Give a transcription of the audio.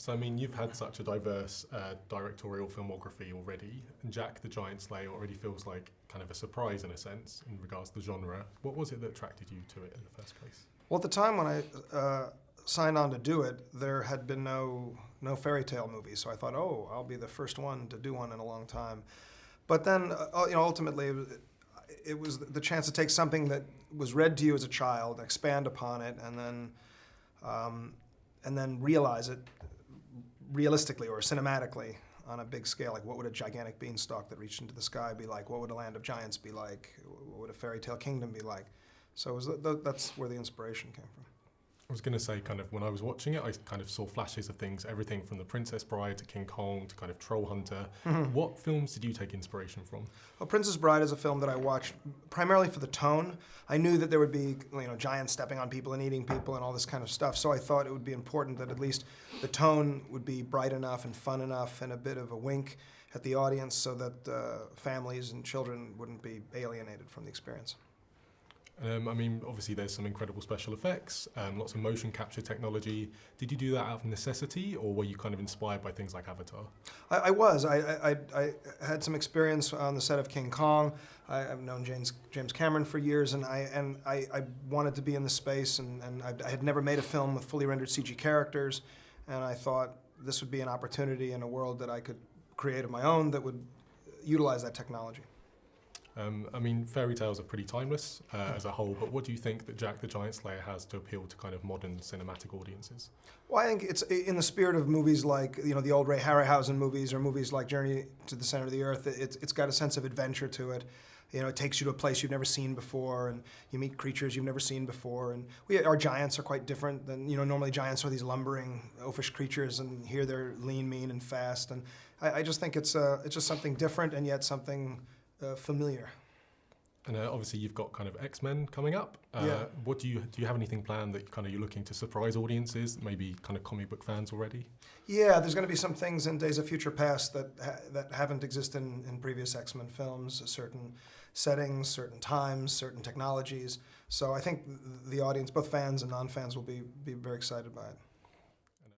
So, I mean, you've had such a diverse directorial filmography already, and Jack the Giant Slayer already feels like kind of a surprise in a sense in regards to the genre. What was it that attracted you to it in the first place? Well, at the time when I signed on to do it, there had been no fairy tale movies, so I thought, oh, I'll be the first one to do one in a long time. But then, ultimately, it was the chance to take something that was read to you as a child, expand upon it, and then realize it realistically or cinematically on a big scale. Like, what would a gigantic beanstalk that reached into the sky be like? What would a land of giants be like? What would a fairy tale kingdom be like? So that's where the inspiration came from. I was going to say, kind of, when I was watching it, I kind of saw flashes of things, everything from The Princess Bride to King Kong to kind of Troll Hunter. Mm-hmm. What films did you take inspiration from? Well, Princess Bride is a film that I watched primarily for the tone. I knew that there would be, giants stepping on people and eating people and all this kind of stuff, so I thought it would be important that at least the tone would be bright enough and fun enough and a bit of a wink at the audience so that families and children wouldn't be alienated from the experience. I mean, obviously there's some incredible special effects, lots of motion capture technology. Did you do that out of necessity, or were you kind of inspired by things like Avatar? I was. I had some experience on the set of King Kong. I've known James Cameron for years, and I wanted to be in the space, and I had never made a film with fully rendered CG characters, and I thought this would be an opportunity in a world that I could create of my own that would utilize that technology. I mean, fairy tales are pretty timeless as a whole, but what do you think that Jack the Giant Slayer has to appeal to kind of modern cinematic audiences? Well, I think it's in the spirit of movies like, the old Ray Harryhausen movies or movies like Journey to the Center of the Earth. It's got a sense of adventure to it. It takes you to a place you've never seen before, and you meet creatures you've never seen before. And our giants are quite different than, normally giants are these lumbering, oafish creatures, and here they're lean, mean, and fast. And I just think it's just something different and yet something familiar. And obviously you've got kind of X-Men coming up. Yeah. What do you have anything planned that kind of you're looking to surprise audiences, maybe kind of comic book fans already? Yeah, there's going to be some things in Days of Future Past that haven't existed in previous X-Men films, certain settings, certain times, certain technologies. So I think the audience, both fans and non-fans, will be very excited by it.